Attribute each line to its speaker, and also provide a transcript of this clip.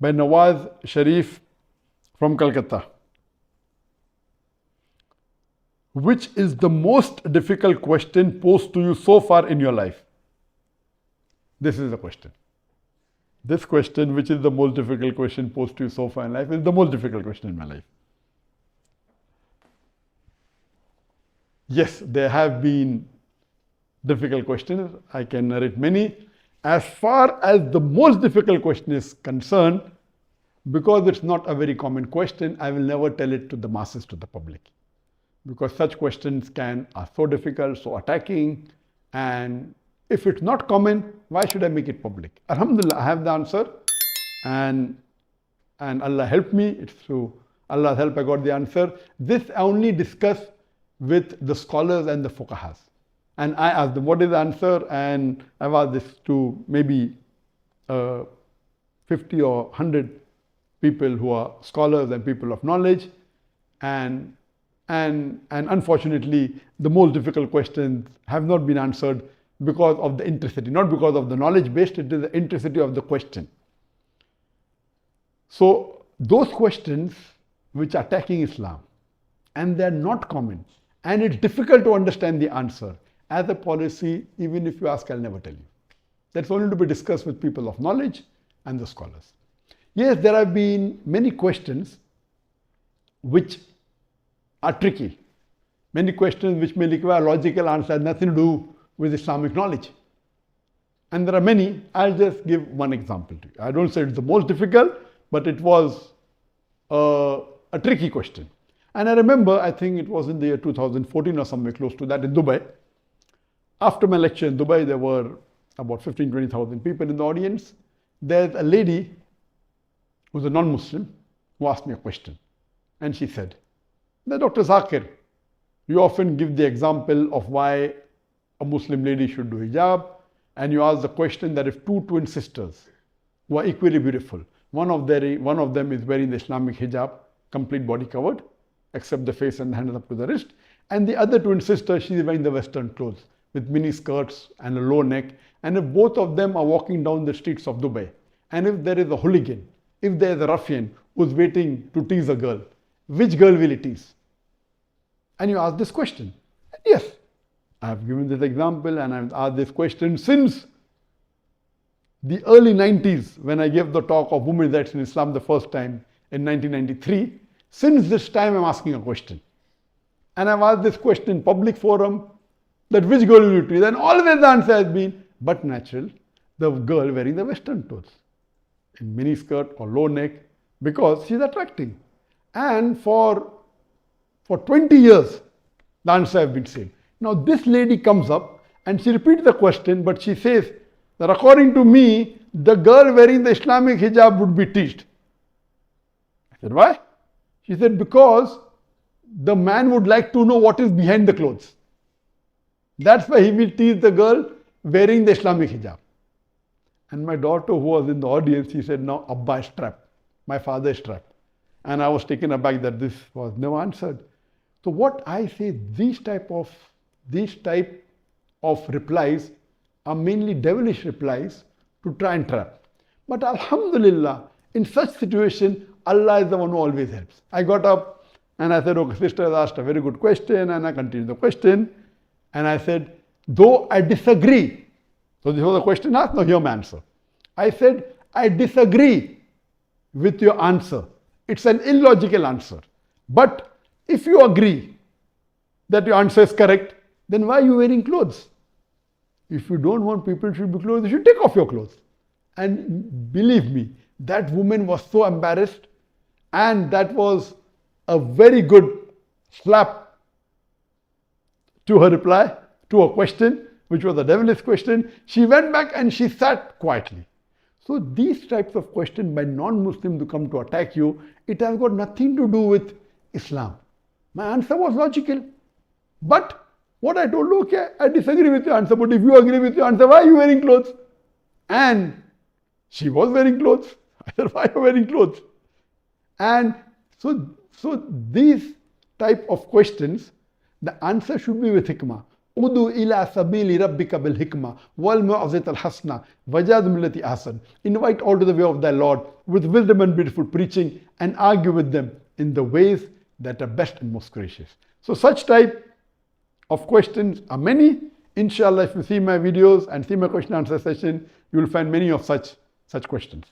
Speaker 1: by Nawaz Sharif from Calcutta. Which is the most difficult question posed to you so far in your life? This is the question. This question, which is the most difficult question posed to you so far in life, is the most difficult question in my life. Yes, there have been difficult questions. I can narrate many. As far as the most difficult question is concerned, because it's not a very common question, I will never tell it to the masses, to the public. Because such questions are so difficult, so attacking, and if it's not common, why should I make it public? Alhamdulillah, I have the answer, and Allah helped me. It's through Allah's help I got the answer. This I only discuss with the scholars and the fuqahas. And I asked them, what is the answer? And I've asked this to maybe 50 or 100 people who are scholars and people of knowledge. And unfortunately, the most difficult questions have not been answered because of the intricity, not because of the knowledge based, it is the intricity of the question. So those questions which are attacking Islam, and they're not common, and it's difficult to understand the answer. As a policy, even if you ask, I'll never tell you. That's only to be discussed with people of knowledge and the scholars. Yes, there have been many questions which are tricky. Many questions which may require a logical answer, has nothing to do with Islamic knowledge. And there are many. I'll just give one example to you. I don't say it's the most difficult, but it was a tricky question. And I remember, I think it was in the year 2014 or somewhere close to that in Dubai. After my lecture in Dubai, there were about 15,000-20,000 people in the audience. There's a lady who's a non-Muslim who asked me a question. And she said, Dr. Zakir, you often give the example of why a Muslim lady should do hijab, and you ask the question that if two twin sisters who are equally beautiful, one of them is wearing the Islamic hijab, complete body covered, except the face and the hands up to the wrist, and the other twin sister, she is wearing the Western clothes with mini skirts and a low neck, and if both of them are walking down the streets of Dubai, and if there is a hooligan, if there is a ruffian who's waiting to tease a girl, which girl will he tease? And you ask this question. Yes, I have given this example and I've asked this question since the early 90s when I gave the talk of women's rights in Islam the first time in 1993. Since this time I'm asking a question. And I've asked this question in public forum that which girl will you tease? And always the answer has been, but natural, the girl wearing the Western clothes in mini skirt or low neck because she's attracting. And for 20 years, the answer has been same. Now this lady comes up and she repeats the question, but she says that according to me, the girl wearing the Islamic hijab would be teased. I said, why? She said, because the man would like to know what is behind the clothes. That's why he will tease the girl wearing the Islamic hijab. And my daughter, who was in the audience, she said, now Abba is trapped. My father is trapped. And I was taken aback that this was never answered. So what I say, these type of replies are mainly devilish replies to try and trap. But Alhamdulillah, in such situation, Allah is the one who always helps. I got up and I said, okay, sister has asked a very good question, and I continued the question. And I said, though I disagree. So this was a question asked, now hear my answer. I said, I disagree with your answer. It's an illogical answer. But if you agree that your answer is correct, then why are you wearing clothes? If you don't want people to be clothes, you should take off your clothes. And believe me, that woman was so embarrassed, and that was a very good slap to her reply, to her question, which was a devilish question. She went back and she sat quietly. So these types of questions by non-Muslims who come to attack you, it has got nothing to do with Islam. My answer was logical. But what I told, okay, I disagree with your answer, but if you agree with your answer, why are you wearing clothes? And she was wearing clothes. I said, why are you wearing clothes? And so these type of questions, the answer should be with hikmah. Udu ila sabili rabbika bil hikmah wal mu'azat al hasna wajad millati ahsan. Invite all to the way of thy Lord with wisdom and beautiful preaching and argue with them in the ways that are best and most gracious. So such type of questions are many. Inshallah, if you see my videos and see my question answer session, you will find many of such questions.